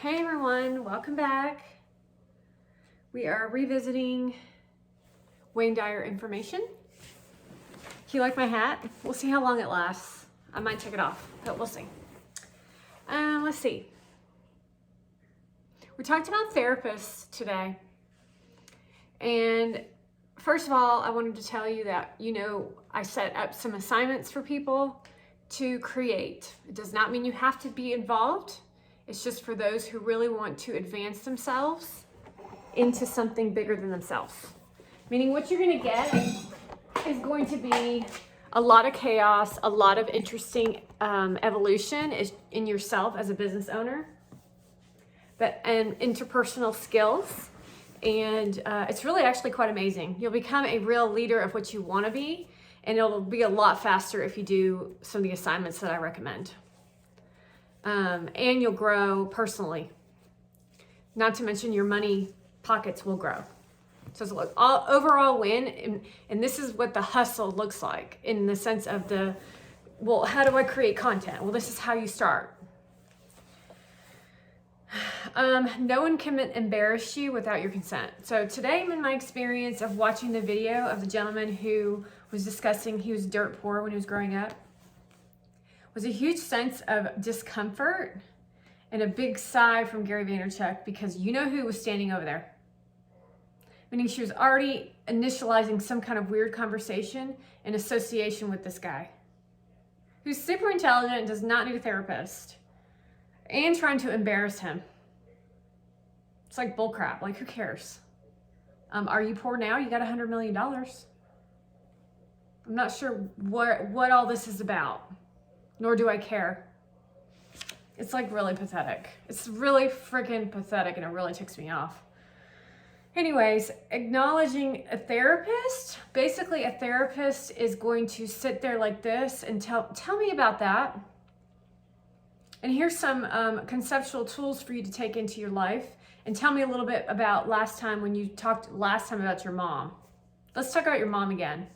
Hey everyone, welcome back. We are revisiting Wayne Dyer information. Do you like my hat? We'll see how long it lasts. I might take it off, but we'll see. Let's see. We talked about therapists today. And first of all, I wanted to tell you that, I set up some assignments for people to create. It does not mean you have to be involved. It's just for those who really want to advance themselves into something bigger than themselves. Meaning what you're going to get is going to be a lot of chaos, a lot of interesting evolution in yourself as a business owner, and interpersonal skills. And it's really actually quite amazing. You'll become a real leader of what you want to be, and it'll be a lot faster if you do some of the assignments that I recommend. And you'll grow personally. Not to mention your money pockets will grow. So it's an overall win, and this is what the hustle looks like in the sense of how do I create content? Well, this is how you start. No one can embarrass you without your consent. So today, in my experience of watching the video of the gentleman who was discussing he was dirt poor when he was growing up, was a huge sense of discomfort and a big sigh from Gary Vaynerchuk, because you know who was standing over there. Meaning she was already initializing some kind of weird conversation in association with this guy who's super intelligent and does not need a therapist, and trying to embarrass him. It's like bullcrap. Like, who cares? Are you poor now? You got $100 million. I'm not sure what all this is about, nor do I care. It's like really pathetic. It's really freaking pathetic, and it really ticks me off. Anyways, acknowledging a therapist. Basically, a therapist is going to sit there like this and tell me about that. And here's some conceptual tools for you to take into your life. And tell me a little bit about last time when you talked last time about your mom. Let's talk about your mom again.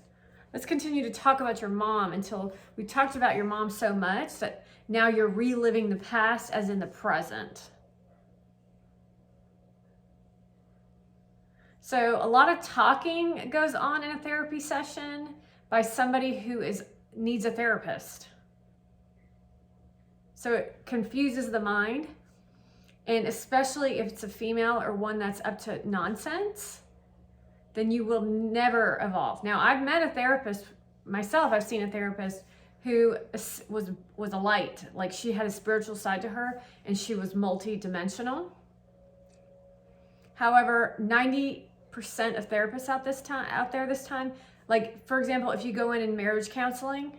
Let's continue to talk about your mom until we talked about your mom so much that now you're reliving the past as in the present. So a lot of talking goes on in a therapy session by somebody who needs a therapist. So it confuses the mind, and especially if it's a female or one that's up to nonsense, then you will never evolve. Now, I've met a therapist myself. I've seen a therapist who was a light. Like, she had a spiritual side to her, and she was multi-dimensional. However, 90% of therapists out there this time, like, for example, if you go in marriage counseling,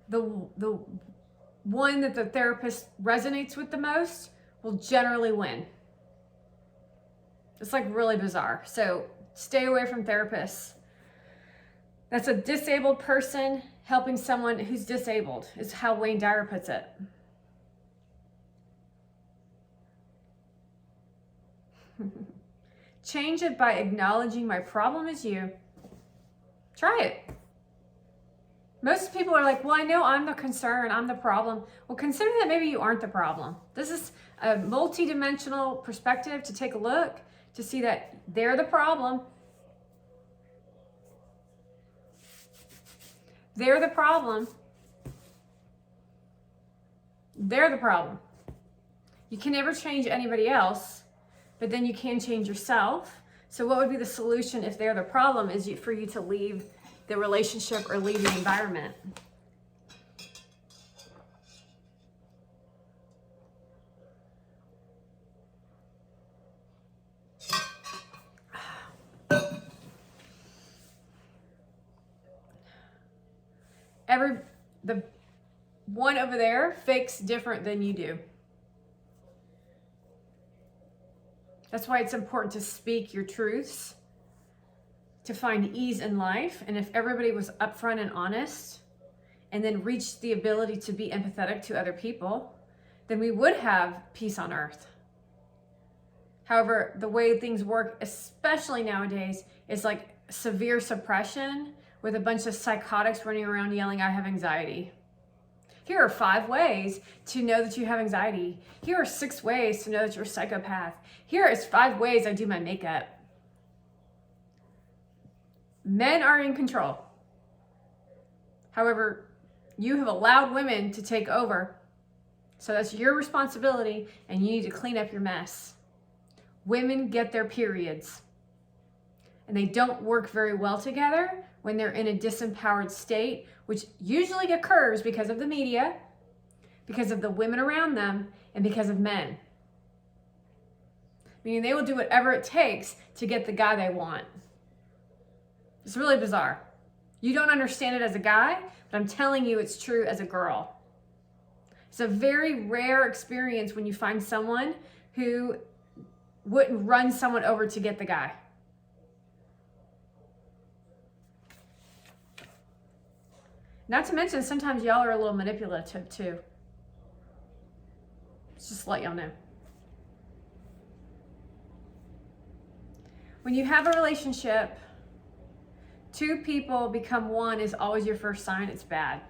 the one that the therapist resonates with the most will generally win. It's like really bizarre. So stay away from therapists. That's a disabled person helping someone who's disabled, is how Wayne Dyer puts it. Change it by acknowledging my problem is you. Try it. Most people are like, well, I know I'm the concern, I'm the problem. Well, consider that maybe you aren't the problem. This is a multi-dimensional perspective to take a look to see that they're the problem. They're the problem. They're the problem. You can never change anybody else, but then you can change yourself. So what would be the solution if they're the problem is for you to leave the relationship or leave the environment? The one over there fakes different than you do. That's why it's important to speak your truths, to find ease in life. And if everybody was upfront and honest and then reached the ability to be empathetic to other people, then we would have peace on earth. However, the way things work, especially nowadays, is like severe suppression with a bunch of psychotics running around yelling, I have anxiety. Here are 5 ways to know that you have anxiety. Here are 6 ways to know that you're a psychopath. Here is 5 ways I do my makeup. Men are in control. However, you have allowed women to take over. So that's your responsibility, and you need to clean up your mess. Women get their periods, and they don't work very well together when they're in a disempowered state, which usually occurs because of the media, because of the women around them, and because of men. Meaning they will do whatever it takes to get the guy they want. It's really bizarre. You don't understand it as a guy, but I'm telling you it's true as a girl. It's a very rare experience when you find someone who wouldn't run someone over to get the guy. Not to mention, sometimes y'all are a little manipulative too. Just to let y'all know. When you have a relationship, 2 people become one is always your first sign it's bad.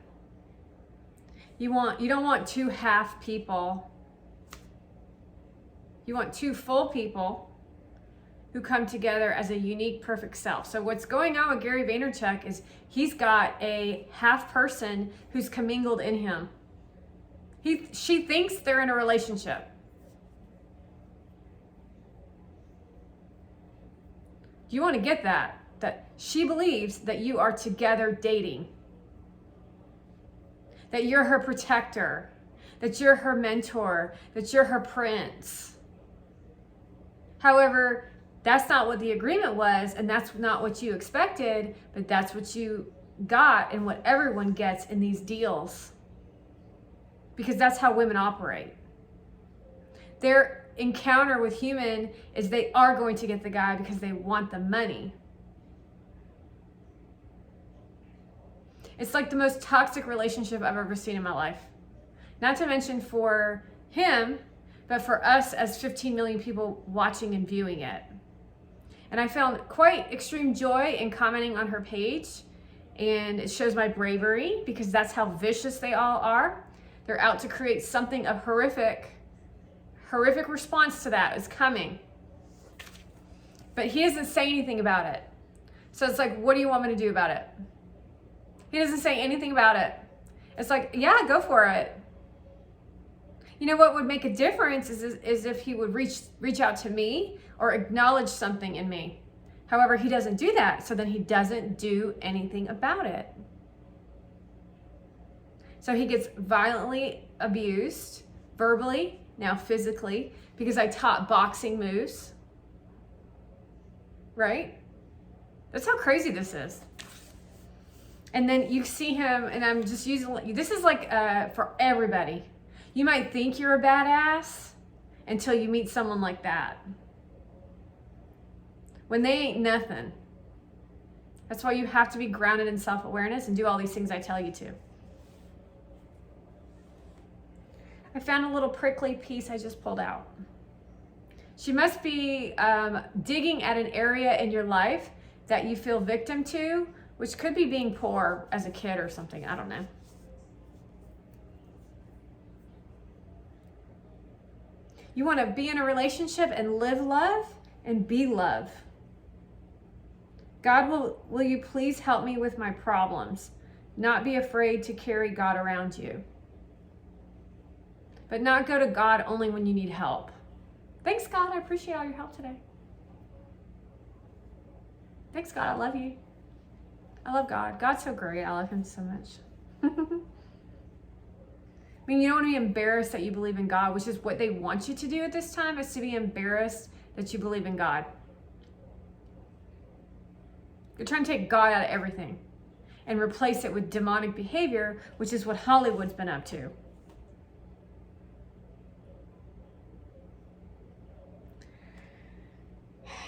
You don't want 2 half people. You want 2 full people who come together as a unique, perfect self. So what's going on with Gary Vaynerchuk is he's got a half person who's commingled in him. She thinks they're in a relationship. You want to get that she believes that you are together dating. That you're her protector, that you're her mentor, that you're her prince. However, that's not what the agreement was, and that's not what you expected, but that's what you got and what everyone gets in these deals. Because that's how women operate. Their encounter with human is they are going to get the guy because they want the money. It's like the most toxic relationship I've ever seen in my life. Not to mention for him, but for us as 15 million people watching and viewing it. And I found quite extreme joy in commenting on her page, and it shows my bravery because that's how vicious they all are. They're out to create something of horrific response to that is coming. But he doesn't say anything about it. So it's like, what do you want me to do about it? He doesn't say anything about it. It's like, yeah, go for it. You know what would make a difference is if he would reach out to me or acknowledge something in me. However, he doesn't do that, so then he doesn't do anything about it. So he gets violently abused, verbally, now physically, because I taught boxing moves. Right? That's how crazy this is. And then you see him, and I'm just using, this is like for everybody. You might think you're a badass until you meet someone like that. When they ain't nothing. That's why you have to be grounded in self-awareness and do all these things I tell you to. I found a little prickly piece I just pulled out. She must be digging at an area in your life that you feel victim to, which could be being poor as a kid or something. I don't know. You want to be in a relationship and live love and be love. God, will you please help me with my problems? Not be afraid to carry God around you. But not go to God only when you need help. Thanks, God. I appreciate all your help today. Thanks, God. I love you. I love God. God's so great. I love him so much. I mean, you don't want to be embarrassed that you believe in God, which is what they want you to do at this time, is to be embarrassed that you believe in God. You're trying to take God out of everything and replace it with demonic behavior, which is what Hollywood's been up to.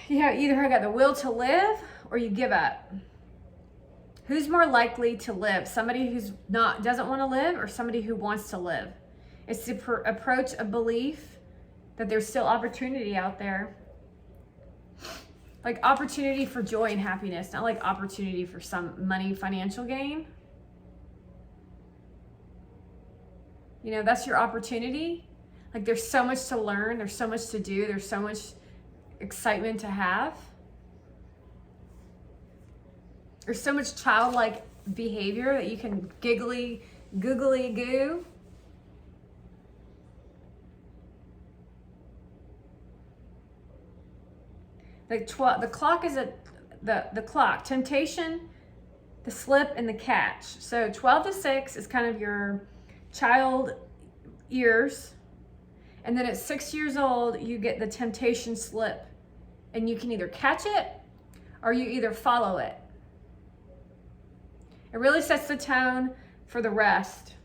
Yeah, either I got the will to live or you give up. Who's more likely to live? Somebody who's doesn't want to live, or somebody who wants to live? It's to approach a belief that there's still opportunity out there. Like opportunity for joy and happiness, not like opportunity for some money, financial gain. You know, that's your opportunity. Like, there's so much to learn, there's so much to do, there's so much excitement to have. There's so much childlike behavior that you can googly goo. Like the clock is the clock. Temptation, the slip, and the catch. So 12 to 6 is kind of your child years. And then at 6 years old, you get the temptation slip. And you can either catch it or you either follow it. It really sets the tone for the rest.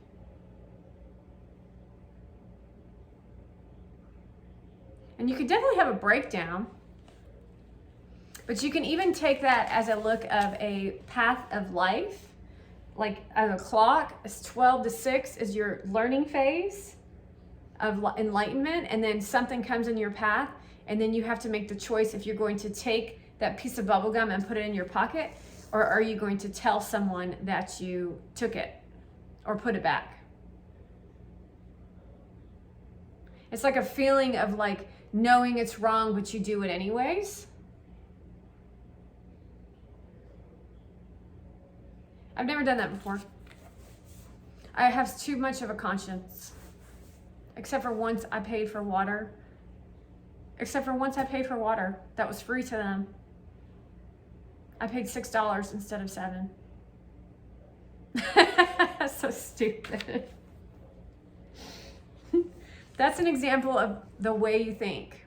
And you can definitely have a breakdown. But you can even take that as a look of a path of life. Like as a clock, it's 12 to 6 is your learning phase of enlightenment. And then something comes in your path. And then you have to make the choice if you're going to take that piece of bubble gum and put it in your pocket, or are you going to tell someone that you took it or put it back? It's like a feeling of like knowing it's wrong, but you do it anyways. I've never done that before. I have too much of a conscience. Except for once I paid for water. That was free to them. I paid $6 instead of $7. That's so stupid. That's an example of the way you think.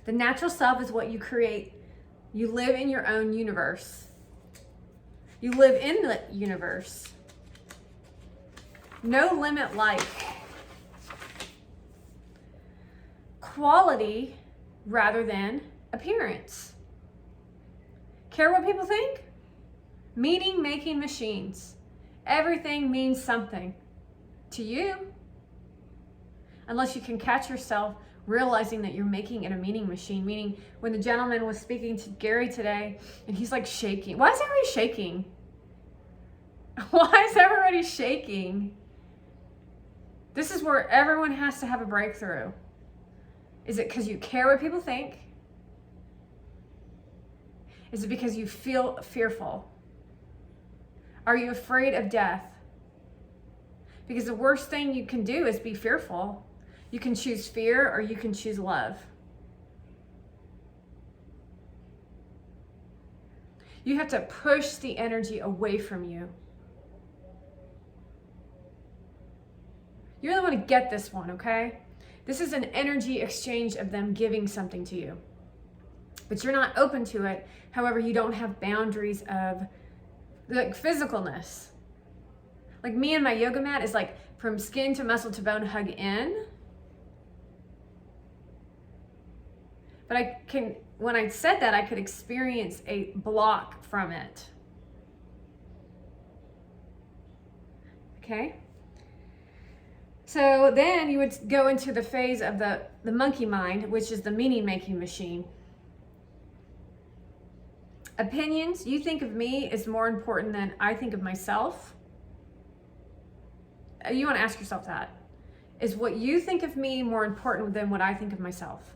The natural self is what you create. You live in your own universe. You live in the universe. No limit life. Quality rather than appearance. Care what people think? Meaning making machines. Everything means something to you. Unless you can catch yourself realizing that you're making it a meaning machine. Meaning when the gentleman was speaking to Gary today and he's like shaking. Why is everybody shaking? Why is everybody shaking? This is where everyone has to have a breakthrough. Is it because you care what people think? Is it because you feel fearful? Are you afraid of death? Because the worst thing you can do is be fearful. You can choose fear or you can choose love. You have to push the energy away from you. You really want to get this one, okay? This is an energy exchange of them giving something to you. But you're not open to it. However, you don't have boundaries of like physicalness. Like me and my yoga mat is like from skin to muscle to bone, hug in. But when I said that, I could experience a block from it. Okay? So then you would go into the phase of the monkey mind, which is the meaning making machine. Opinions, you think of me is more important than I think of myself. You want to ask yourself that. Is what you think of me more important than what I think of myself?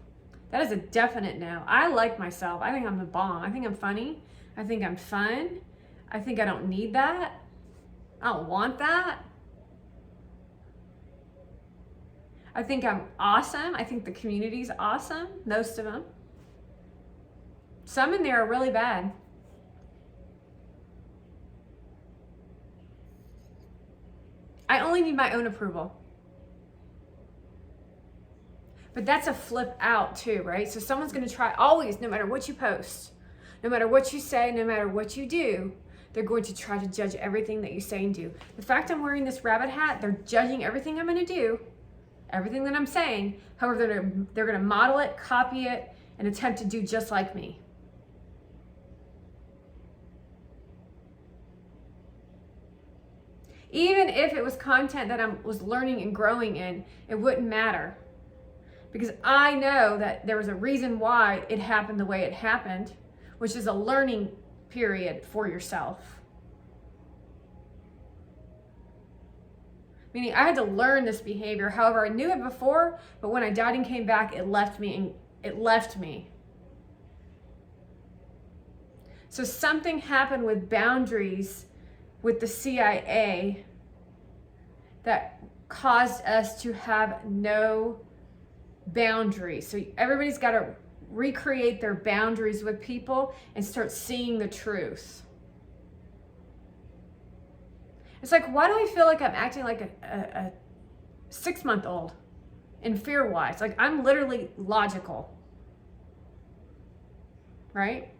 That is a definite no. I like myself. I think I'm the bomb. I think I'm funny. I think I'm fun. I think I don't need that. I don't want that. I think I'm awesome. I think the community's awesome. Most of them. Some in there are really bad. I only need my own approval. But that's a flip out too, right? So someone's going to try always, no matter what you post, no matter what you say, no matter what you do, they're going to try to judge everything that you say and do. The fact I'm wearing this rabbit hat, they're judging everything I'm going to do, everything that I'm saying. However, they're going to model it, copy it, and attempt to do just like me. Even if it was content that I was learning and growing in, it wouldn't matter. Because I know that there was a reason why it happened the way it happened, which is a learning period for yourself. Meaning I had to learn this behavior. However, I knew it before, but when I died and came back, it left me. So something happened with boundaries with the CIA that caused us to have no boundaries. So everybody's got to recreate their boundaries with people and start seeing the truth. It's like, why do I feel like I'm acting like a 6-month-old in fear-wise? Like, I'm literally logical, right?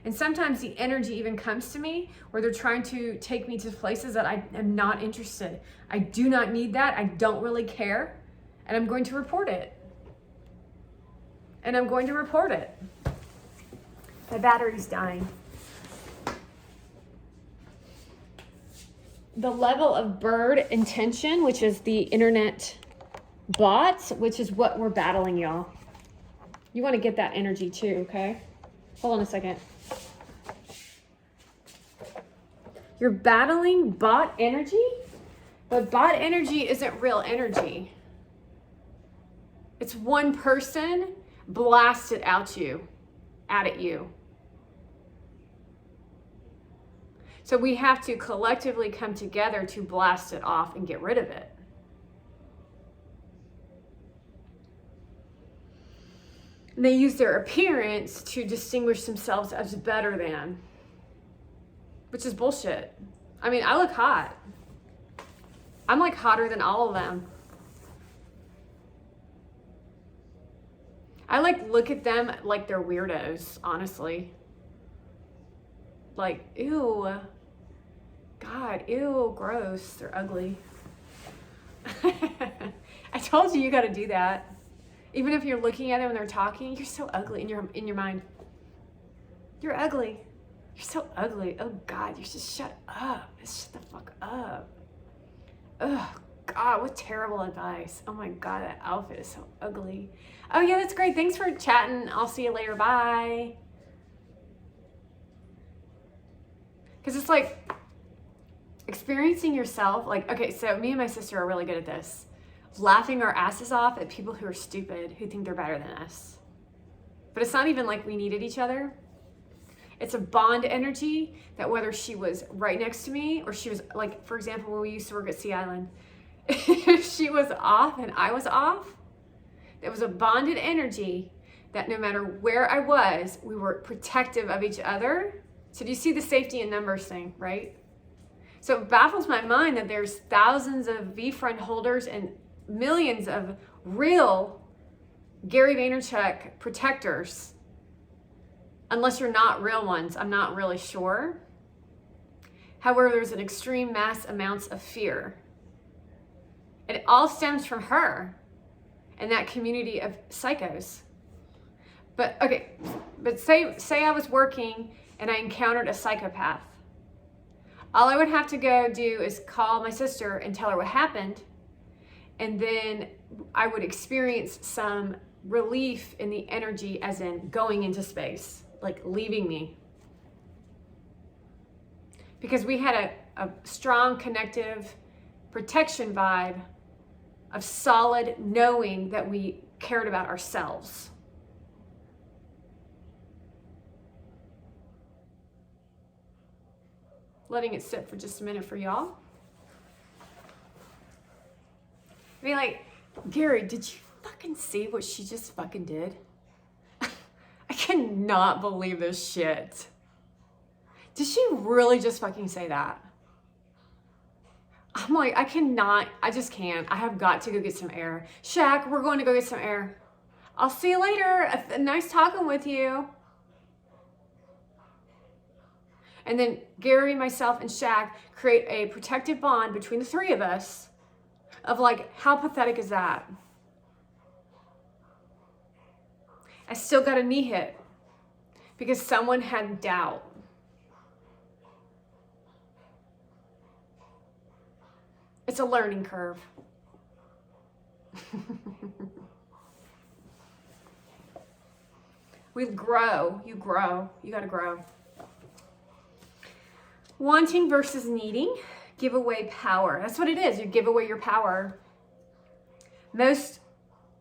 And sometimes the energy even comes to me where they're trying to take me to places that I am not interested. I do not need that. I don't really care. And I'm going to report it. My battery's dying. The level of bird intention, which is the internet bots, which is what we're battling, y'all. You want to get that energy too, okay? Hold on a second. You're battling bot energy, but bot energy isn't real energy. It's one person blasted out at you. So we have to collectively come together to blast it off and get rid of it. And they use their appearance to distinguish themselves as better than, which is bullshit. I mean, I look hot. I'm like hotter than all of them. I like look at them like they're weirdos, honestly. Like, ew. God, ew, gross. They're ugly. I told you got to do that. Even if you're looking at them and they're talking, you're so ugly in your mind. You're ugly. You're so ugly. Oh God, you should shut up. Shut the fuck up. Oh God, what terrible advice. Oh my God, that outfit is so ugly. Oh yeah, that's great. Thanks for chatting. I'll see you later. Bye. Because it's like experiencing yourself. Like, okay, so me and my sister are really good at this. Laughing our asses off at people who are stupid, who think they're better than us. But it's not even like we needed each other. It's a bond energy that whether she was right next to me or she was, like, for example, when we used to work at Sea Island, if she was off and I was off, there was a bonded energy that no matter where I was, we were protective of each other. So do you see the safety in numbers thing, right? So it baffles my mind that there's thousands of V-Friend holders and millions of real Gary Vaynerchuk protectors. Unless you're not real ones, I'm not really sure. However, there's an extreme mass amounts of fear. And it all stems from her and that community of psychos. But okay, but say I was working and I encountered a psychopath. All I would have to go do is call my sister and tell her what happened. And then I would experience some relief in the energy, as in going into space, like leaving me. Because we had a strong connective protection vibe of solid knowing that we cared about ourselves. Letting it sit for just a minute for y'all. I mean, like, Gary, did you fucking see what she just fucking did? I cannot believe this shit. Did she really just fucking say that? I'm like, I just can't. I have got to go get some air. Shaq, we're going to go get some air. I'll see you later. Nice talking with you. And then Gary, myself, and Shaq create a protective bond between the three of us of like, how pathetic is that? I still got a knee hit because someone had doubt. It's a learning curve. We grow, you gotta grow. Wanting versus needing. give away power. That's what it is. You give away your power. Most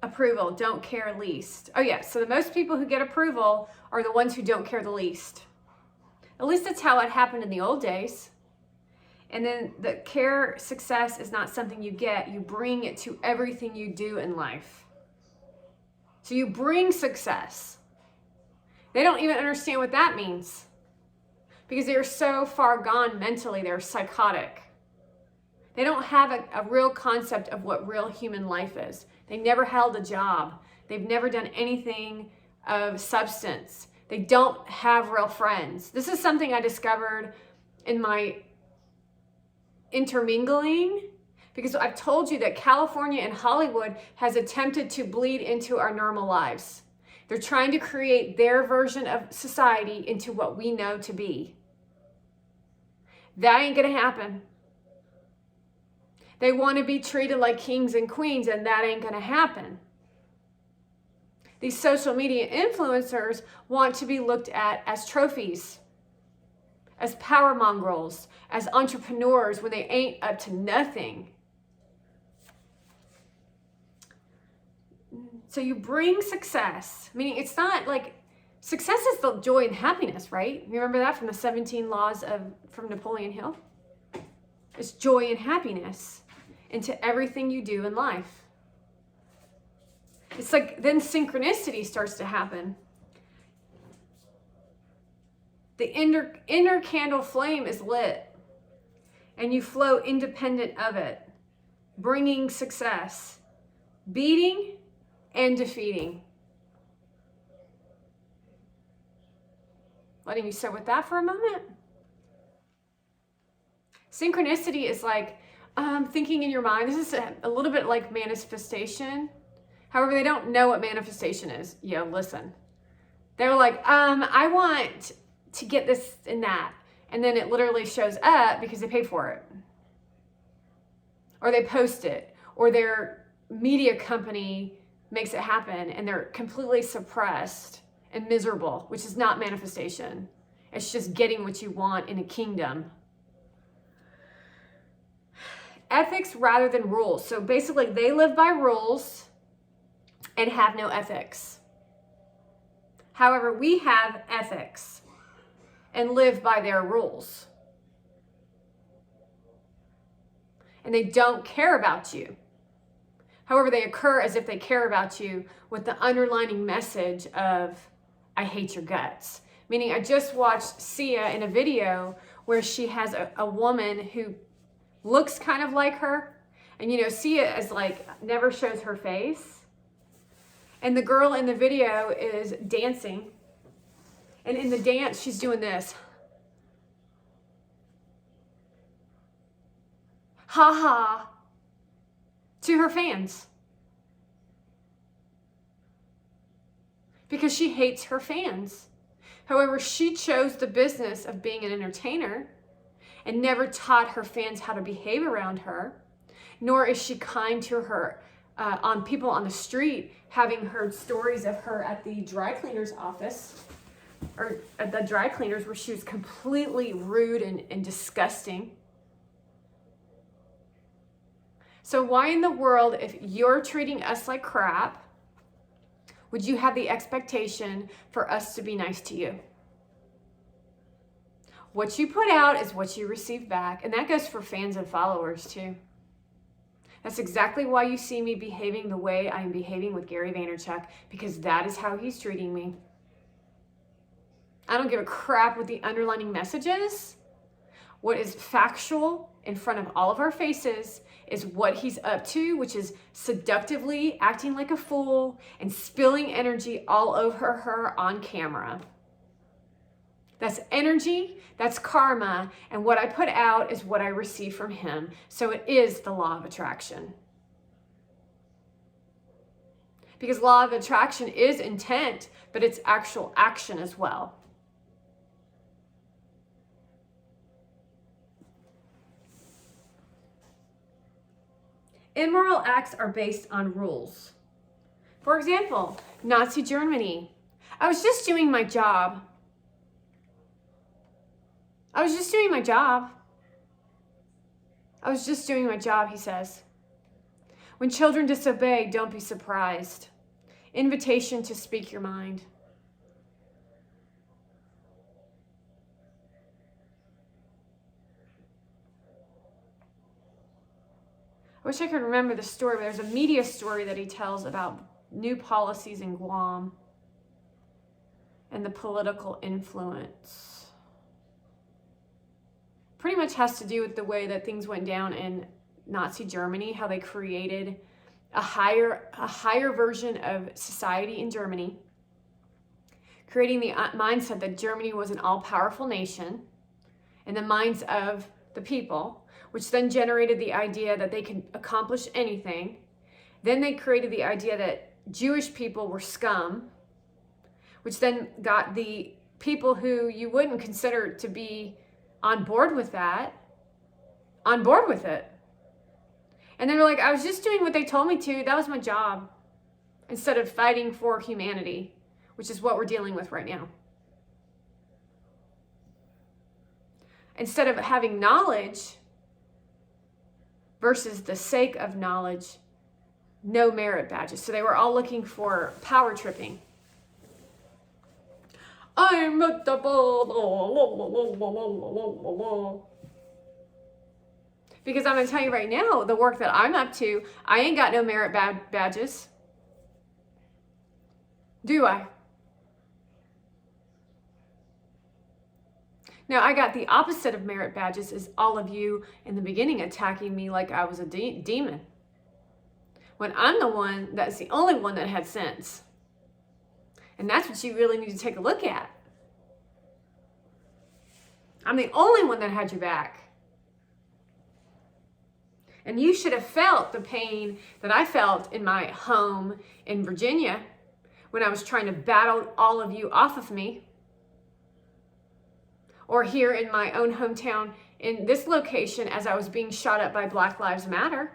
approval, don't care least. Oh yeah, so the most people who get approval are the ones who don't care the least. At least that's how it happened in the old days. And then the care success is not something you get. You bring it to everything you do in life. So you bring success. They don't even understand what that means because they're so far gone mentally. They're psychotic. They don't have a real concept of what real human life is. They never held a job. They've never done anything of substance. They don't have real friends. This is something I discovered in my intermingling, because I've told you that California and Hollywood has attempted to bleed into our normal lives. They're trying to create their version of society into what we know to be. That ain't gonna happen. They want to be treated like kings and queens, and that ain't gonna happen. These social media influencers want to be looked at as trophies, as power mongrels, as entrepreneurs when they ain't up to nothing. So you bring success, meaning it's not like, success is the joy and happiness, right? You remember that from the 17 laws from Napoleon Hill? It's joy and happiness into everything you do in life. It's like then synchronicity starts to happen. The inner candle flame is lit and you flow independent of it, bringing success, beating and defeating. Letting you sit with that for a moment. Synchronicity is like thinking in your mind. This is a little bit like manifestation. However, they don't know what manifestation is. Listen. They're like, I want to get this and that. And then it literally shows up because they paid for it. Or they post it. Or their media company makes it happen and they're completely suppressed and miserable, which is not manifestation. It's just getting what you want in a kingdom. Ethics rather than rules. So basically they live by rules and have no ethics. However, we have ethics and live by their rules. And they don't care about you. However, they occur as if they care about you with the underlining message of, I hate your guts. Meaning I just watched Sia in a video where she has a woman who looks kind of like her. And Sia is like, never shows her face. And the girl in the video is dancing. And in the dance, she's doing this. Ha ha. To her fans. Because she hates her fans. However, she chose the business of being an entertainer and never taught her fans how to behave around her, nor is she kind to her on people on the street, having heard stories of her at the dry cleaner's office or at the dry cleaners where she was completely rude and disgusting. So why in the world, if you're treating us like crap, would you have the expectation for us to be nice to you? What you put out is what you receive back. And that goes for fans and followers too. That's exactly why you see me behaving the way I am behaving with Gary Vaynerchuk, because that is how he's treating me. I don't give a crap what the underlining message is. What is factual in front of all of our faces is what he's up to, which is seductively acting like a fool and spilling energy all over her on camera. That's energy, that's karma, and what I put out is what I receive from him. So it is the law of attraction. Because law of attraction is intent, but it's actual action as well. Immoral acts are based on rules. For example, Nazi Germany. I was just doing my job. I was just doing my job, he says. When children disobey, don't be surprised. Invitation to speak your mind. I wish I could remember the story, but there's a media story that he tells about new policies in Guam and the political influence. Pretty much has to do with the way that things went down in Nazi Germany, how they created a higher version of society in Germany, creating the mindset that Germany was an all-powerful nation in the minds of the people, which then generated the idea that they can accomplish anything. Then they created the idea that Jewish people were scum, which then got the people who you wouldn't consider to be on board with that, on board with it. And they were like, I was just doing what they told me to. That was my job. Instead of fighting for humanity, which is what we're dealing with right now. Instead of having knowledge versus the sake of knowledge, no merit badges. So they were all looking for power tripping. I'm a double. Because I'm going to tell you right now, the work that I'm up to, I ain't got no merit badges. Do I? Now, I got the opposite of merit badges, is all of you in the beginning attacking me like I was a demon. When I'm the one that's the only one that had sense. And that's what you really need to take a look at. I'm the only one that had your back. And you should have felt the pain that I felt in my home in Virginia when I was trying to battle all of you off of me. Or here in my own hometown in this location as I was being shot up by Black Lives Matter.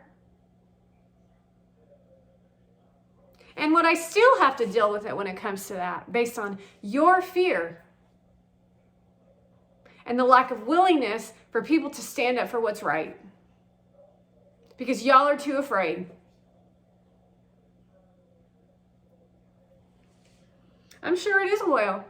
And what I still have to deal with it when it comes to that, based on your fear and the lack of willingness for people to stand up for what's right. Because y'all are too afraid. I'm sure it is loyal.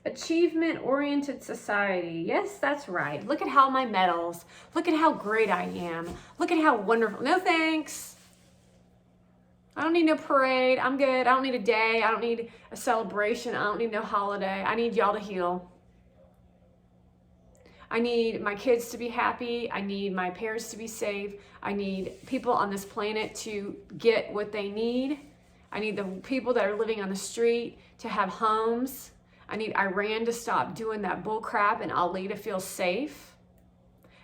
Achievement-oriented society. Yes, that's right. Look at how my medals. Look at how great I am. Look at how wonderful. No thanks. I don't need no parade. I'm good. I don't need a day. I don't need a celebration. I don't need no holiday. I need y'all to heal. I need my kids to be happy. I need my parents to be safe. I need people on this planet to get what they need. I need the people that are living on the street to have homes. I need Iran to stop doing that bull crap and Ali to feel safe.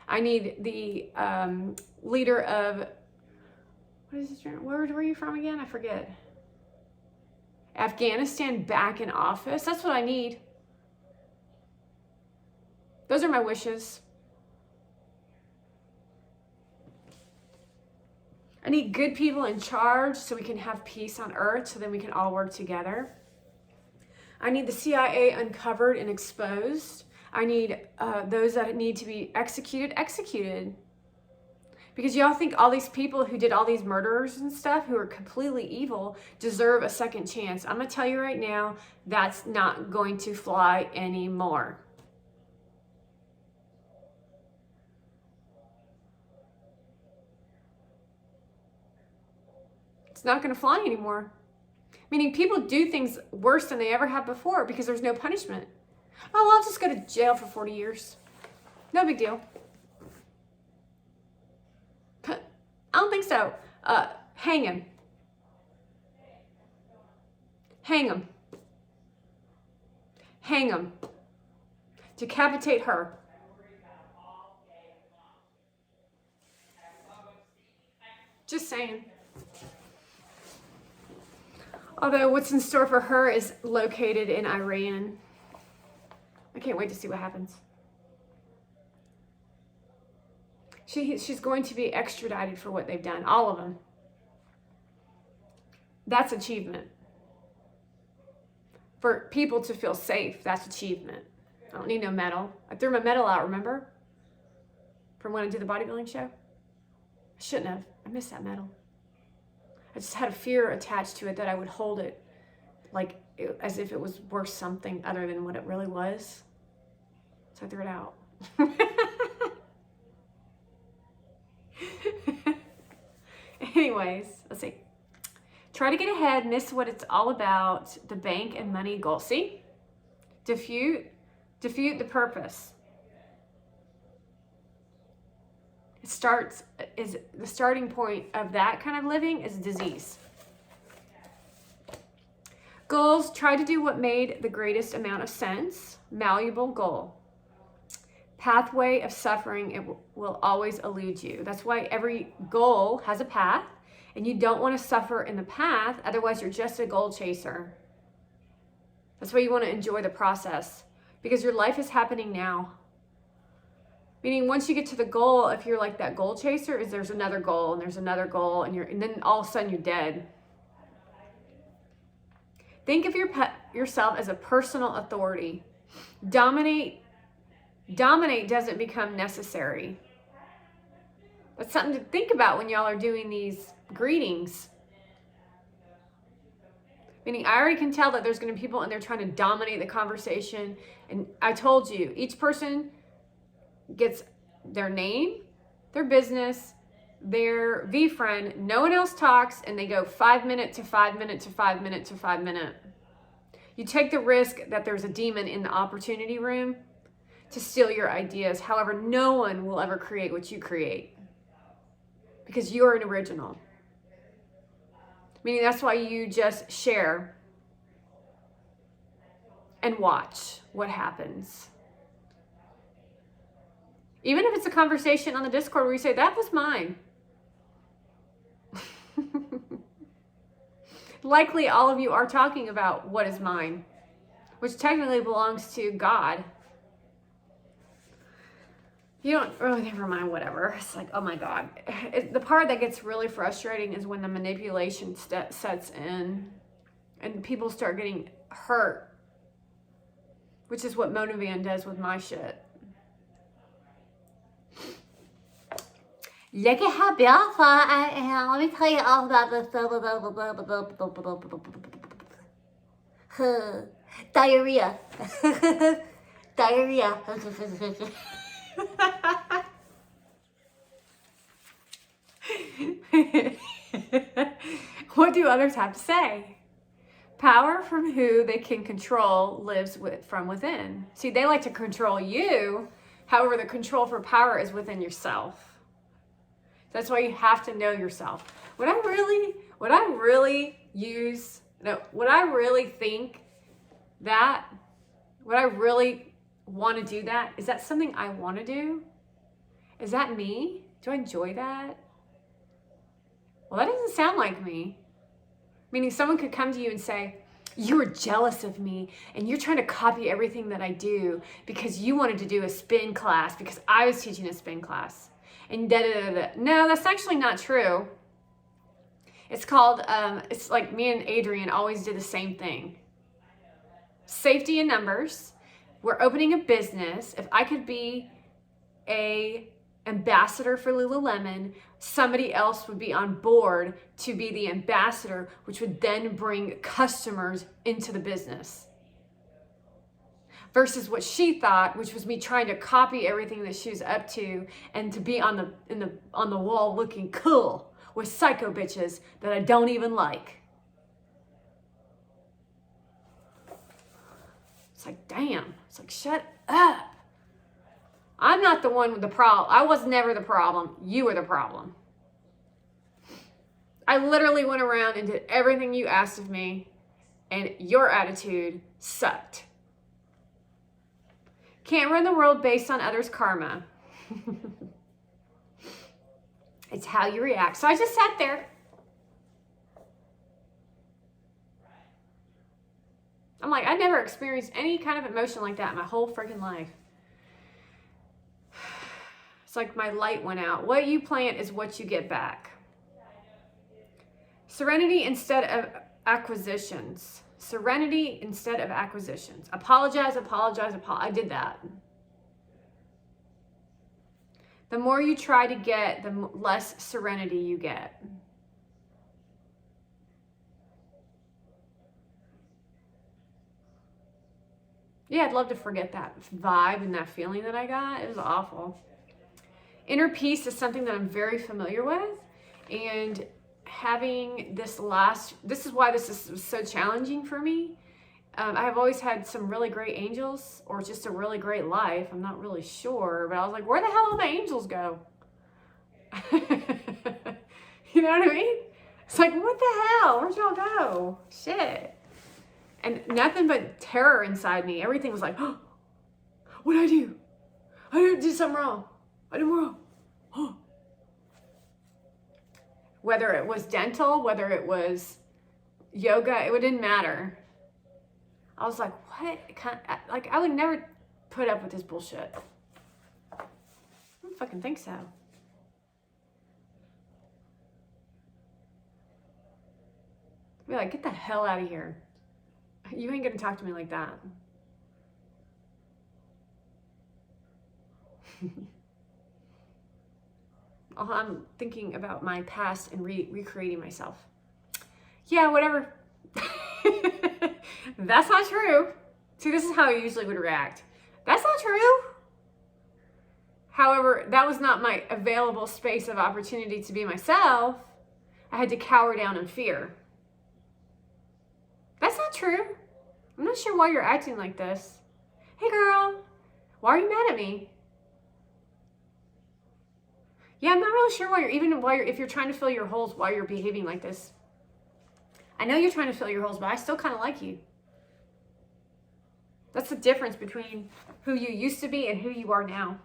I need the leader of, what is this? Where were you from again? I forget. Afghanistan back in office. That's what I need. Those are my wishes. I need good people in charge so we can have peace on earth, so then we can all work together. I need the CIA uncovered and exposed. I need those that need to be executed. Because y'all think all these people who did all these murderers and stuff, who are completely evil, deserve a second chance. I'm going to tell you right now, that's not going to fly anymore. It's not going to fly anymore. Meaning people do things worse than they ever have before because there's no punishment. Oh, well, I'll just go to jail for 40 years. No big deal. I don't think so. Hang him. Hang him. Hang him. Decapitate her. Just saying. Although what's in store for her is located in Iran. I can't wait to see what happens. She's going to be extradited for what they've done, all of them. That's achievement. For people to feel safe, that's achievement. I don't need no medal. I threw my medal out, remember? from when I did the bodybuilding show. I shouldn't have. I missed that medal. I just had a fear attached to it that I would hold it like as if it was worth something other than what it really was. So I threw it out. Anyways, let's see. Try to get ahead, miss what it's all about, the bank and money goal. See? Defute the purpose. Is the starting point of that kind of living is disease. Goals, try to do what made the greatest amount of sense. Malleable goal. Pathway of suffering, it will always elude you. That's why every goal has a path, and you don't want to suffer in the path, otherwise you're just a goal chaser. That's why you want to enjoy the process, because your life is happening now. Meaning once you get to the goal, if you're like that goal chaser, is there's another goal and there's another goal, and then all of a sudden you're dead. Think of yourself as a personal authority. Dominate doesn't become necessary. That's something to think about when y'all are doing these greetings. Meaning I already can tell that there's going to be people and they're trying to dominate the conversation. And I told you, each person gets their name, their business, their V-friend, no one else talks, and they go 5 minute to 5 minute to 5 minute to 5 minute. You take the risk that there's a demon in the opportunity room to steal your ideas. However, no one will ever create what you create because you're an original. Meaning that's why you just share and watch what happens. Even if it's a conversation on the Discord where you say, that was mine. Likely all of you are talking about what is mine, which technically belongs to God. You don't really, never mind, whatever. It's like, oh my God. The part that gets really frustrating is when the manipulation sets in and people start getting hurt, which is what Motivan does with my shit. Look at how beautiful I am. Let me tell you all about this. Diarrhea. Diarrhea. What do others have to say? Power from who they can control lives from within. See, they like to control you. However, the control for power is within yourself. That's why you have to know yourself. What I really want to do that, is that something I want to do? Is that me? Do I enjoy that? Well, that doesn't sound like me. Meaning someone could come to you and say, you were jealous of me and you're trying to copy everything that I do because you wanted to do a spin class because I was teaching a spin class. And da-da-da-da. No, that's actually not true. It's called, it's like me and Adrian always did the same thing. Safety in numbers. We're opening a business. If I could be a ambassador for Lululemon, somebody else would be on board to be the ambassador, which would then bring customers into the business. Versus what she thought, which was me trying to copy everything that she was up to and to be on the wall looking cool with psycho bitches that I don't even like. It's like, damn. It's like, shut up. I'm not the one with the problem. I was never the problem. You were the problem. I literally went around and did everything you asked of me, and your attitude sucked. Can't run the world based on others' karma. It's how you react. So I just sat there. I'm like, I never experienced any kind of emotion like that in my whole freaking life. It's like my light went out. What you plant is what you get back. Serenity instead of acquisitions. Serenity instead of acquisitions. Apologize. I did that. The more you try to get, the less serenity you get. Yeah, I'd love to forget that vibe and that feeling that I got. It was awful. Inner peace is something that I'm very familiar with. And having this is why this is so challenging for me. I have always had some really great angels, or just a really great life. I'm not really sure, but I was like, where the hell did my angels go? You know what I mean? It's like, what the hell? Where'd y'all go? Shit. And nothing but terror inside me. Everything was like, oh, what did I do? I did something wrong. I did wrong. Oh. Whether it was dental, whether it was yoga, it didn't matter. I was like, what? Like, I would never put up with this bullshit. I don't fucking think so. Be like, get the hell out of here. You ain't gonna talk to me like that. I'm thinking about my past and recreating myself. Yeah, whatever. That's not true. See, this is how I usually would react. That's not true. However, that was not my available space of opportunity to be myself. I had to cower down in fear. That's not true. I'm not sure why you're acting like this. Hey girl, why are you mad at me? Yeah, I'm not really sure if you're trying to fill your holes, why you're behaving like this. I know you're trying to fill your holes, but I still kind of like you. That's the difference between who you used to be and who you are now.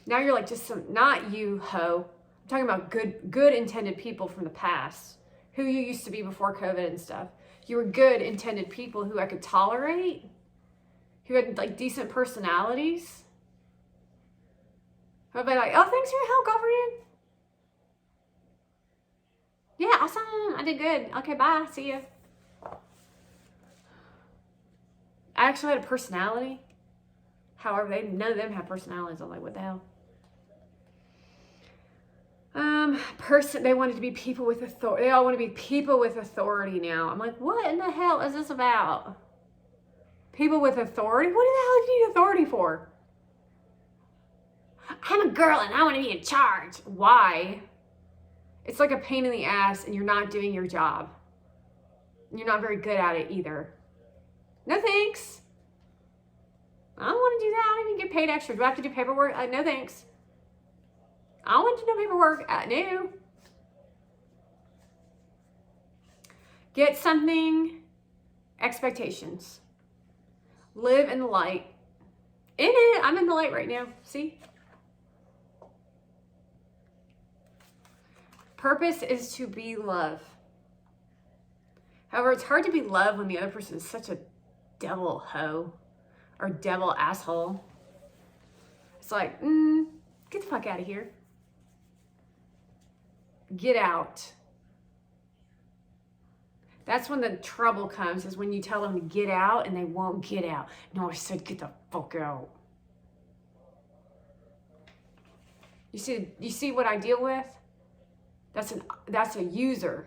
Now you're like just not you, hoe. I'm talking about good intended people from the past. Who you used to be before COVID and stuff. You were good intended people who I could tolerate. Who had like decent personalities. I'd be like, oh, thanks for your help, girlfriend. Yeah, awesome. I did good. Okay, bye. See ya. I actually had a personality. However, none of them have personalities. I'm like, what the hell? They wanted to be people with authority. They all want to be people with authority now. I'm like, what in the hell is this about? People with authority? What the hell do you need authority for? I'm a girl and I want to be in charge. Why? It's like a pain in the ass and you're not doing your job. You're not very good at it either. No thanks. I don't want to do that. I don't even get paid extra. Do I have to do paperwork? No thanks. I don't want to do no paperwork. No. Get something. Expectations. Live in the light. In it. I'm in the light right now. See? Purpose is to be love. However, it's hard to be love when the other person is such a devil hoe or devil asshole. It's like, get the fuck out of here. Get out. That's when the trouble comes, is when you tell them to get out and they won't get out. No, I said get the fuck out. You see what I deal with? That's a user.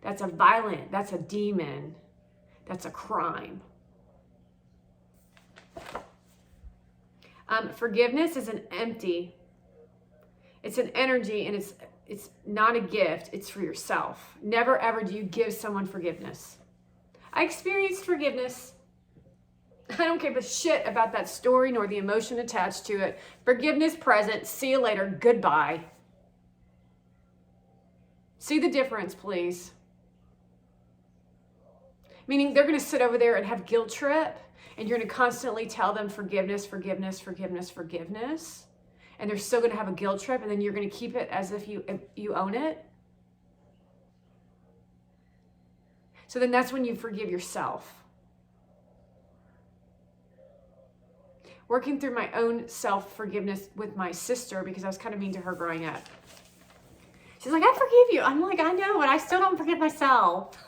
That's a violent. That's a demon. That's a crime. Forgiveness is an empty. It's an energy, and it's not a gift. It's for yourself. Never ever do you give someone forgiveness. I experienced forgiveness. I don't give a shit about that story nor the emotion attached to it. Forgiveness present. See you later. Goodbye. See the difference, please. Meaning they're going to sit over there and have guilt trip, and you're going to constantly tell them forgiveness, forgiveness, forgiveness, forgiveness. And they're still going to have a guilt trip, and then you're going to keep it as if you own it. So then that's when you forgive yourself. Working through my own self-forgiveness with my sister, because I was kind of mean to her growing up. She's like, I forgive you. I'm like, I know, but I still don't forgive myself.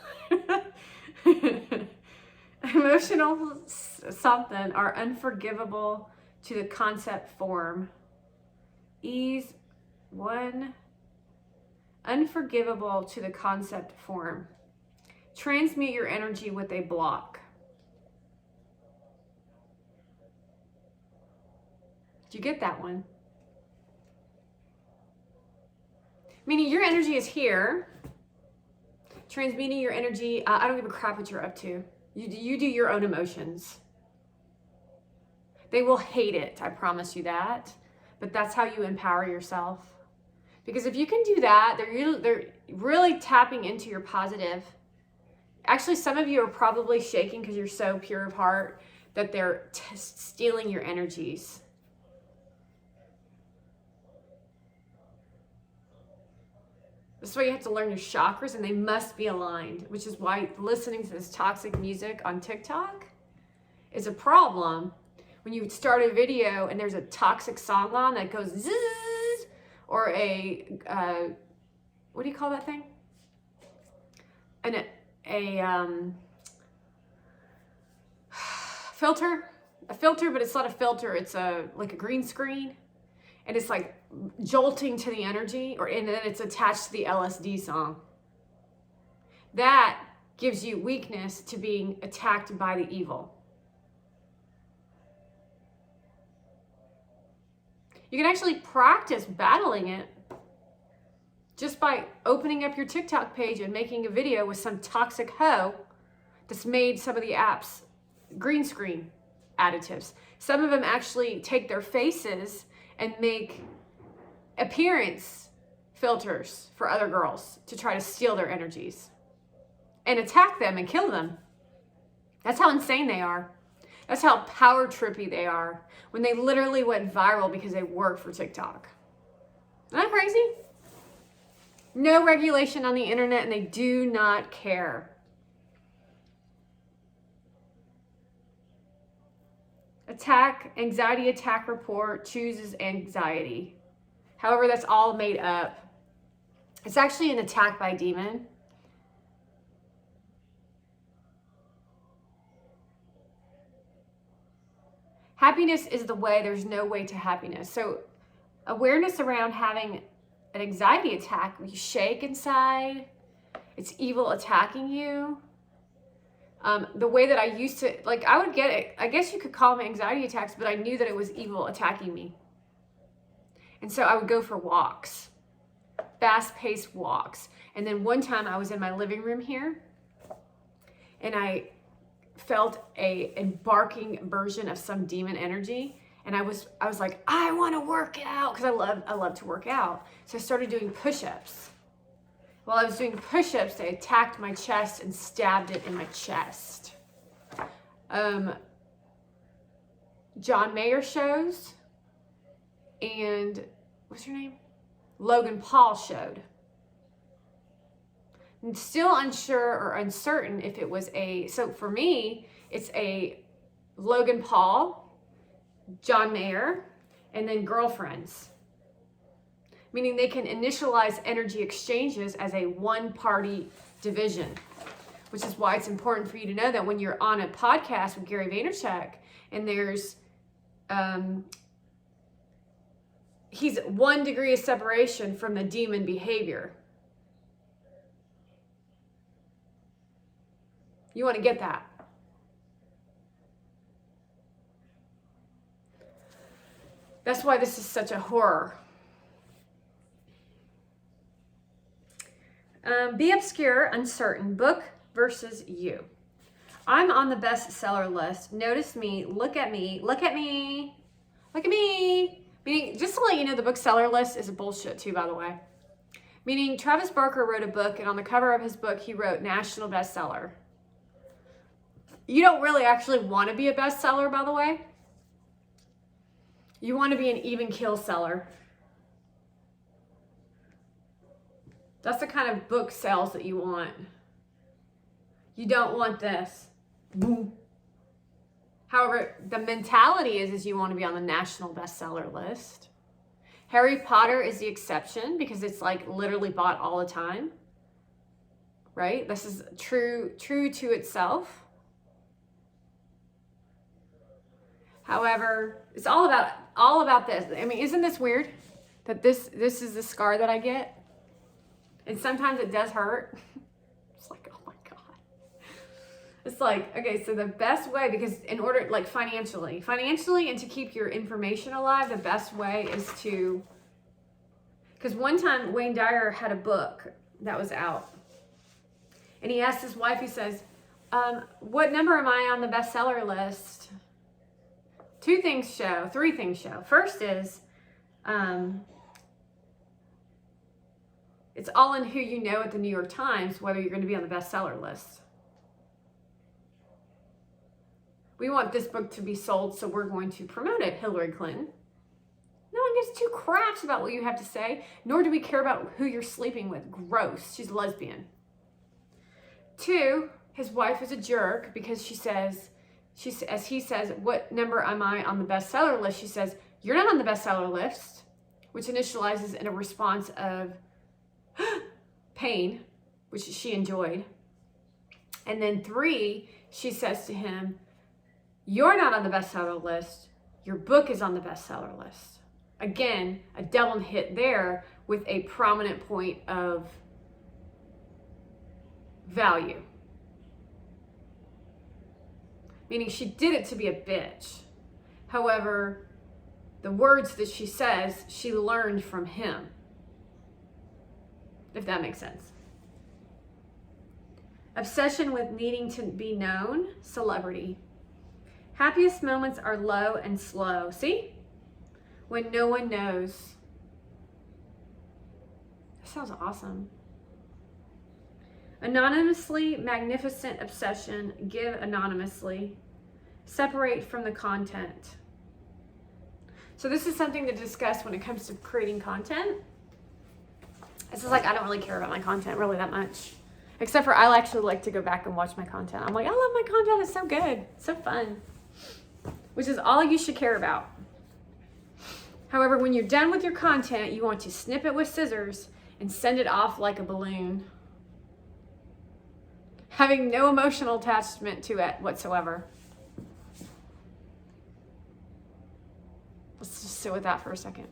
Emotional something are unforgivable to the concept form. ease one unforgivable to the concept form. Transmute your energy with a block. Did you get that one? Meaning your energy is here. Transmuting your energy, I don't give a crap what you're up to. You do your own emotions. They will hate it, I promise you that. But that's how you empower yourself. Because if you can do that, they're really tapping into your positive. Actually, some of you are probably shaking because you're so pure of heart that they're stealing your energies. This is why you have to learn your chakras, and they must be aligned, which is why listening to this toxic music on TikTok is a problem. When you start a video and there's a toxic song on that goes zzz, or what do you call that thing? Filter, but it's not a filter. It's like a green screen, and it's like jolting to the energy, and then it's attached to the LSD song. That gives you weakness to being attacked by the evil. You can actually practice battling it just by opening up your TikTok page and making a video with some toxic hoe that's made some of the apps green screen additives. Some of them actually take their faces and make appearance filters for other girls to try to steal their energies and attack them and kill them. That's how insane they are. That's how power trippy they are, when they literally went viral because they work for TikTok. Isn't that crazy? No regulation on the internet, and they do not care. Anxiety attack report chooses anxiety. However, that's all made up. It's actually an attack by demon. Happiness is the way. There's no way to happiness. So awareness around having an anxiety attack, you shake inside, it's evil attacking you. The way that I used to, like, I would get it. I guess you could call them anxiety attacks, but I knew that it was evil attacking me. And so I would go for walks, fast-paced walks. And then one time I was in my living room here, and I felt a embarking version of some demon energy, and I was like, I want to work out, because I love to work out. So I started doing push-ups. While I was doing push-ups, they attacked my chest and stabbed it in my chest. John Mayer shows and what's her name? Logan Paul showed. I'm still unsure or uncertain if it was so for me, it's a Logan Paul, John Mayer, and then girlfriends. Meaning they can initialize energy exchanges as a one-party division, which is why it's important for you to know that when you're on a podcast with Gary Vaynerchuk and there's, he's 1 degree of separation from the demon behavior. You want to get that. That's why this is such a horror. Be obscure, uncertain, book versus you. I'm on the bestseller list. Notice me, look at me, look at me, look at me. Meaning, just to let you know, the bookseller list is a bullshit too, by the way. Meaning, Travis Barker wrote a book, and on the cover of his book, he wrote national bestseller. You don't really actually want to be a bestseller, by the way. You want to be an even kill seller. That's the kind of book sales that you want. You don't want this. Boom. However, the mentality is you want to be on the national bestseller list. Harry Potter is the exception because it's like literally bought all the time. Right? This is true to itself. However, it's all about this. I mean, isn't this weird? that this is the scar that I get. And sometimes it does hurt. It's like, oh my God. It's like, okay, so the best way, because in order, like financially, and to keep your information alive, the best way is to, because one time Wayne Dyer had a book that was out. And he asked his wife, he says, what number am I on the bestseller list? Three things show. First is, it's all in who you know at the New York Times, whether you're going to be on the bestseller list. We want this book to be sold, so we're going to promote it, Hillary Clinton. No one gives two craps about what you have to say, nor do we care about who you're sleeping with. Gross. She's a lesbian. 2, his wife is a jerk because he says, what number am I on the bestseller list? She says, you're not on the bestseller list, which initializes in a response of pain, which she enjoyed. And then 3, she says to him, you're not on the bestseller list. Your book is on the bestseller list. Again, a double hit there with a prominent point of value. Meaning she did it to be a bitch. However, the words that she says, she learned from him. If that makes sense. Obsession with needing to be known, celebrity. Happiest moments are low and slow. See? When no one knows. That sounds awesome. Anonymously, magnificent obsession. Give anonymously. Separate from the content. So this is something to discuss when it comes to creating content. This is like, I don't really care about my content really that much. Except for I actually like to go back and watch my content. I'm like, I love my content. It's so good. It's so fun. Which is all you should care about. However, when you're done with your content, you want to snip it with scissors and send it off like a balloon. Having no emotional attachment to it whatsoever. Let's just sit with that for a second.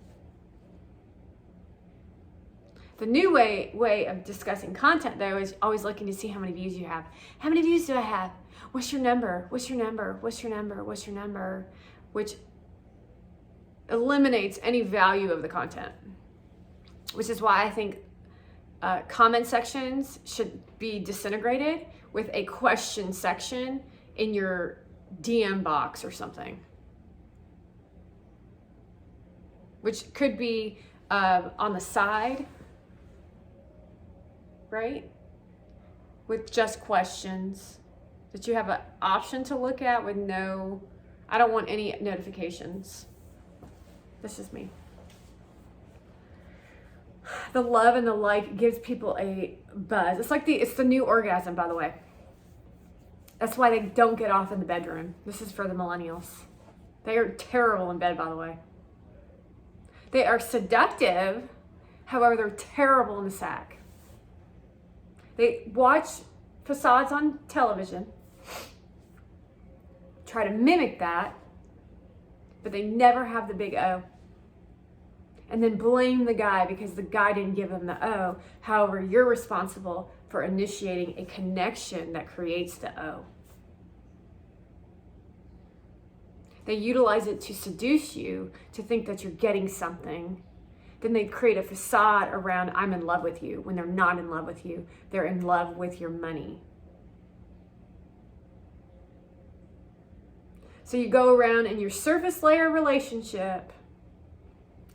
The new way of discussing content, though, is always looking to see how many views you have. How many views do I have? What's your number? What's your number? What's your number? What's your number? Which eliminates any value of the content. Which is why I think comment sections should be disintegrated with a question section in your DM box or something. Which could be on the side, right? With just questions that you have an option to look at with no, I don't want any notifications. This is me. The love and the like gives people a buzz. It's the new orgasm, by the way. That's why they don't get off in the bedroom. This is for the millennials. They are terrible in bed, by the way. They are seductive, however, they're terrible in the sack. They watch facades on television, try to mimic that, but they never have the big O. And then blame the guy because the guy didn't give them the O. However, you're responsible for initiating a connection that creates the O. They utilize it to seduce you, to think that you're getting something. Then they create a facade around, I'm in love with you, when they're not in love with you. They're in love with your money. So you go around in your surface layer relationship.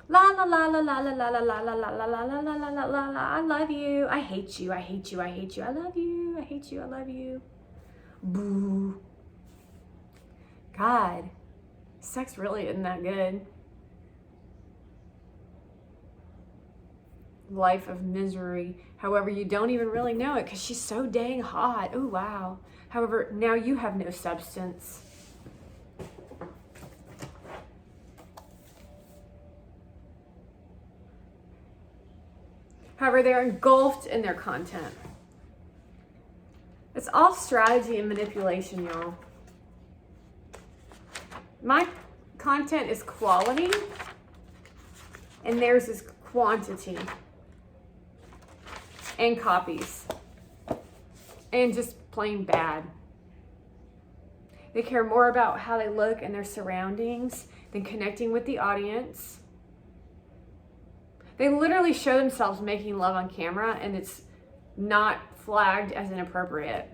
La la la la la la la la la la la la la la la la la la. I love you. I hate you. I hate you. I hate you. I love you. I hate you. I love you. Boo. God, sex really isn't that good. Life of misery. However, you don't even really know it because she's so dang hot. Oh, wow. However, now you have no substance. However, they're engulfed in their content. It's all strategy and manipulation, y'all. My content is quality. and theirs is quantity and copies and just plain bad. They care more about how they look and their surroundings than connecting with the audience. They literally show themselves making love on camera, and it's not flagged as inappropriate.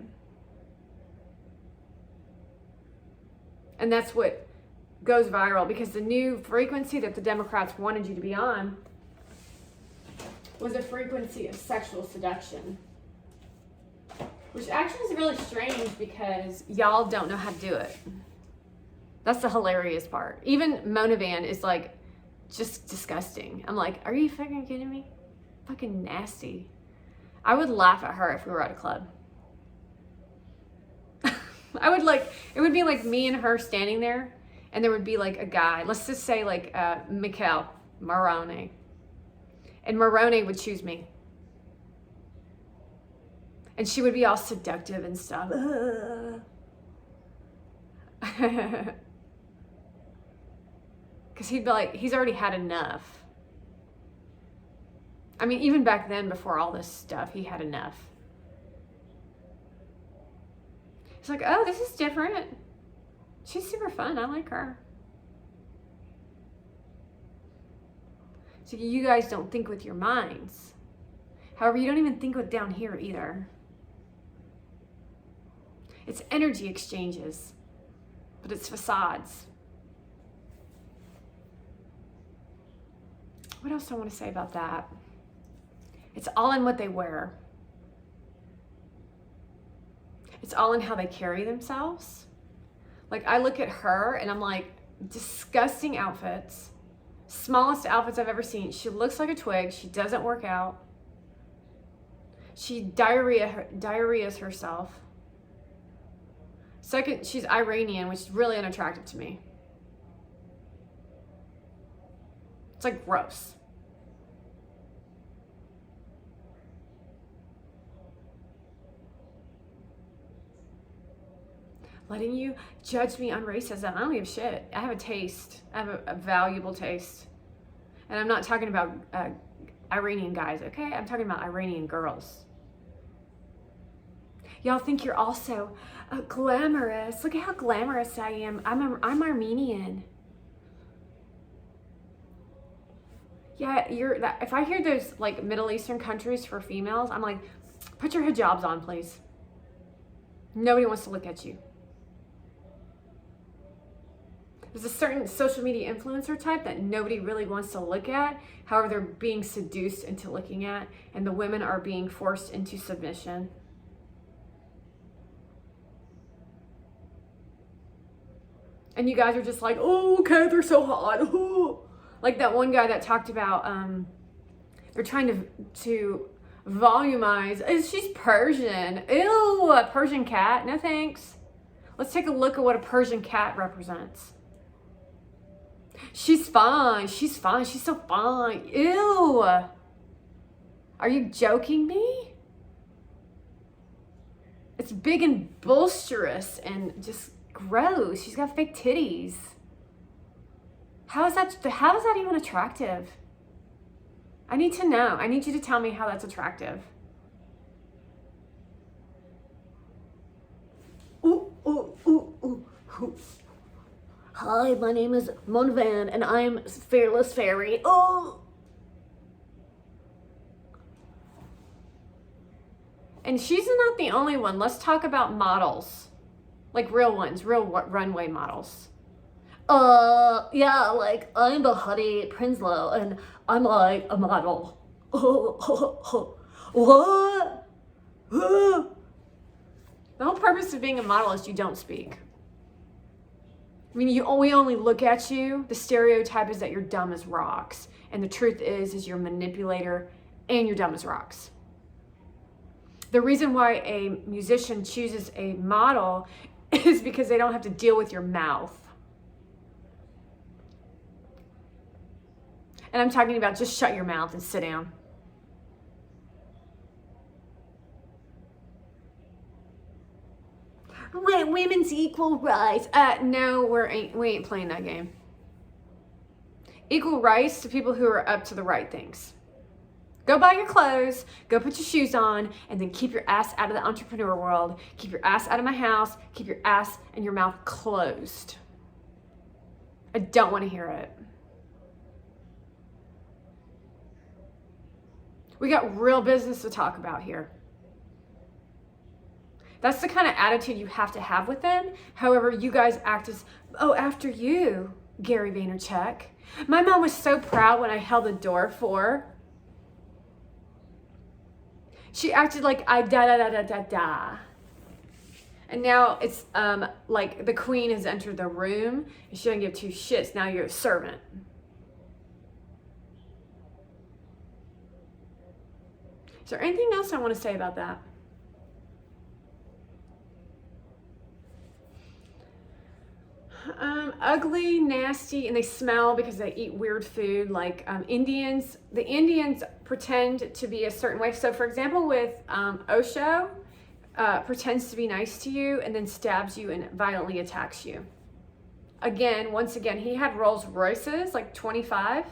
And that's what goes viral, because the new frequency that the Democrats wanted you to be on was a frequency of sexual seduction. Which actually is really strange because y'all don't know how to do it. That's the hilarious part. Even Mona Van is like, just disgusting. I'm like, are you fucking kidding me? Fucking nasty. I would laugh at her if we were at a club. I would like, it would be like me and her standing there, and there would be like a guy, let's just say like Mikhail Moroni. And Moroni would choose me. And she would be all seductive and stuff. Because he'd be like, he's already had enough. I mean, even back then, before all this stuff, he had enough. He's like, oh, this is different. She's super fun. I like her. So you guys don't think with your minds. However, you don't even think with down here either. It's energy exchanges, but it's facades. What else do I want to say about that? It's all in what they wear. It's all in how they carry themselves. Like, I look at her and I'm like, disgusting outfits. Smallest outfits I've ever seen. She looks like a twig. She doesn't work out. She diarrheas herself. Second, she's Iranian, which is really unattractive to me. It's like gross. Letting you judge me on racism. I don't give a shit. I have a taste. I have a valuable taste. And I'm not talking about Iranian guys, okay? I'm talking about Iranian girls. Y'all think you're also glamorous. Look at how glamorous I am. I'm Armenian. Yeah, if I hear those like Middle Eastern countries for females, I'm like, put your hijabs on, please. Nobody wants to look at you. There's a certain social media influencer type that nobody really wants to look at. However, they're being seduced into looking at, and the women are being forced into submission. And you guys are just like, oh, okay, they're so hot. Ooh. Like that one guy that talked about, they're trying to volumize. She's Persian. Ew, a Persian cat. No thanks. Let's take a look at what a Persian cat represents. She's fine. She's fine. She's so fine. Ew. Are you joking me? It's big and bolsterous and just gross. She's got fake titties. How is that even attractive? I need to know. I need you to tell me how that's attractive. Ooh, ooh, ooh, ooh, ooh. Hi, my name is Mon Van, and I'm Fearless Fairy. Oh! And she's not the only one. Let's talk about models. Like real ones, real runway models. Yeah, like, I'm the Huddy Prinsloo, and I'm like a model. What? The whole purpose of being a model is you don't speak. I mean, we only look at you. The stereotype is that you're dumb as rocks. And the truth is you're a manipulator and you're dumb as rocks. The reason why a musician chooses a model is because they don't have to deal with your mouth. And I'm talking about just shut your mouth and sit down. Women's equal rights. No, we ain't playing that game. equal rights to people who are up to the right things. Go buy your clothes, go put your shoes on, and then keep your ass out of the entrepreneur world. Keep your ass out of my house. Keep your ass and your mouth closed. I don't want to hear it. We got real business to talk about here. That's the kind of attitude you have to have with them. However, you guys act as, oh, after you, Gary Vaynerchuk. My mom was so proud when I held the door for her. She acted like I da. And now it's like the queen has entered the room and she doesn't give two shits. Now you're a servant. Is there anything else I want to say about that? Ugly, nasty, and they smell because they eat weird food. Like Indians, the Indians pretend to be a certain way. So for example, with Osho, pretends to be nice to you and then stabs you and violently attacks you. Once again, he had Rolls Royces, like 25.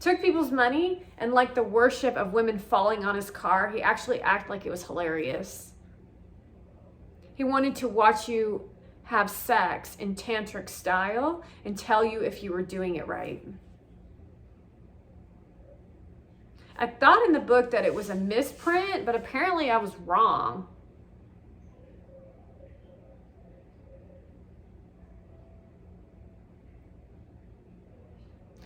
Took people's money, and like the worship of women falling on his car, he actually acted like it was hilarious. He wanted to watch you have sex in tantric style and tell you if you were doing it right. I thought in the book that it was a misprint, but apparently I was wrong.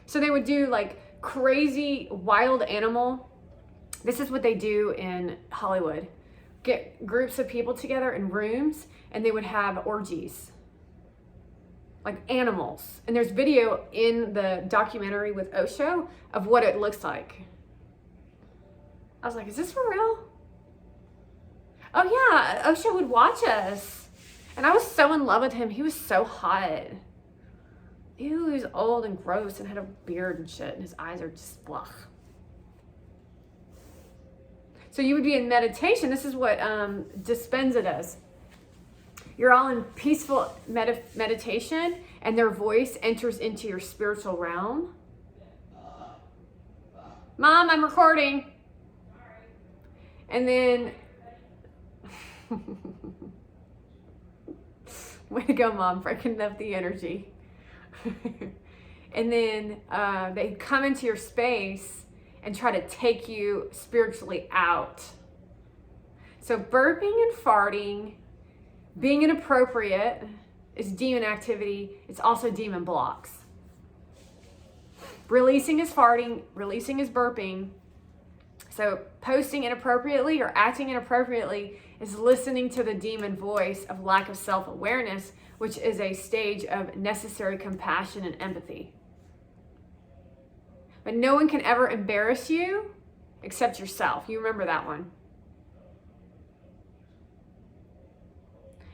So they would do like crazy wild animal. This is what they do in Hollywood. Get groups of people together in rooms and they would have orgies. Like animals. And there's video in the documentary with Osho of what it looks like. I was like, is this for real? Oh yeah, Osho would watch us. And I was so in love with him. He was so hot. Ew, he was old and gross and had a beard and shit. And his eyes are just blah. So you would be in meditation. This is what Dispenza does. You're all in peaceful meditation and their voice enters into your spiritual realm. Mom, I'm recording. And then, way to go, Mom, breaking up the energy. And then they come into your space and try to take you spiritually out. So burping and farting, being inappropriate is demon activity. It's also demon blocks. Releasing is farting, releasing is burping. So posting inappropriately or acting inappropriately is listening to the demon voice of lack of self-awareness, which is a stage of necessary compassion and empathy. But no one can ever embarrass you except yourself. You remember that one.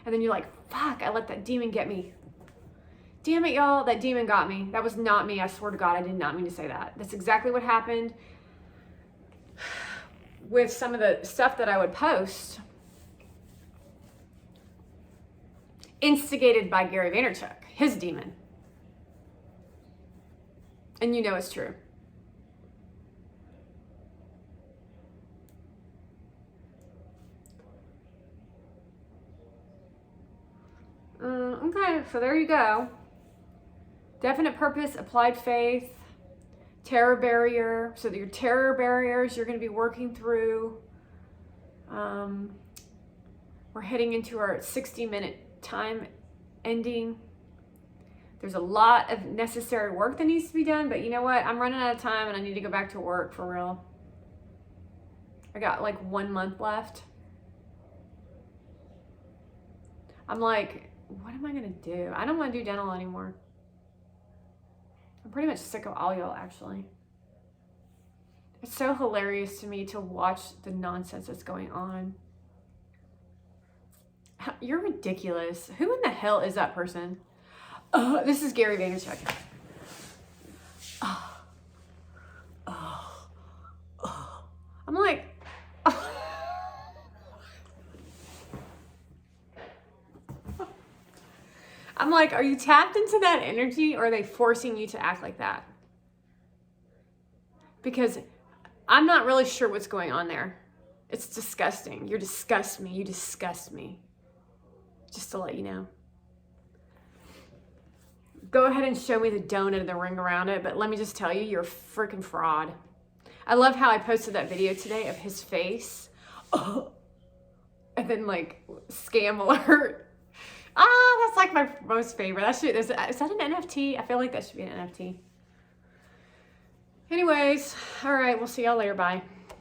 And then you're like, fuck, I let that demon get me. Damn it, y'all, that demon got me. That was not me. I swear to God, I did not mean to say that. That's exactly what happened with some of the stuff that I would post. Instigated by Gary Vaynerchuk, his demon. And you know it's true. Okay, so there you go. Definite purpose, applied faith, terror barrier. So your terror barriers you're going to be working through. We're heading into our 60-minute time ending. There's a lot of necessary work that needs to be done, but you know what? I'm running out of time and I need to go back to work for real. I got like 1 month left. I'm like, what am I gonna do? I don't want to do dental anymore. I'm pretty much sick of all y'all, actually. It's so hilarious to me to watch the nonsense that's going on. You're ridiculous. Who in the hell is that person? This is Gary Vaynerchuk. I'm like, I'm like, are you tapped into that energy or are they forcing you to act like that? because I'm not really sure what's going on there. It's disgusting. You disgust me. You disgust me. Just to let you know. Go ahead and show me the donut and the ring around it, but let me just tell you, you're a freaking fraud. I love how I posted that video today of his face. Oh, and then like, scam alert. Ah, that's like my most favorite. Is that an NFT? I feel like that should be an NFT. Anyways, all right, we'll see y'all later. Bye.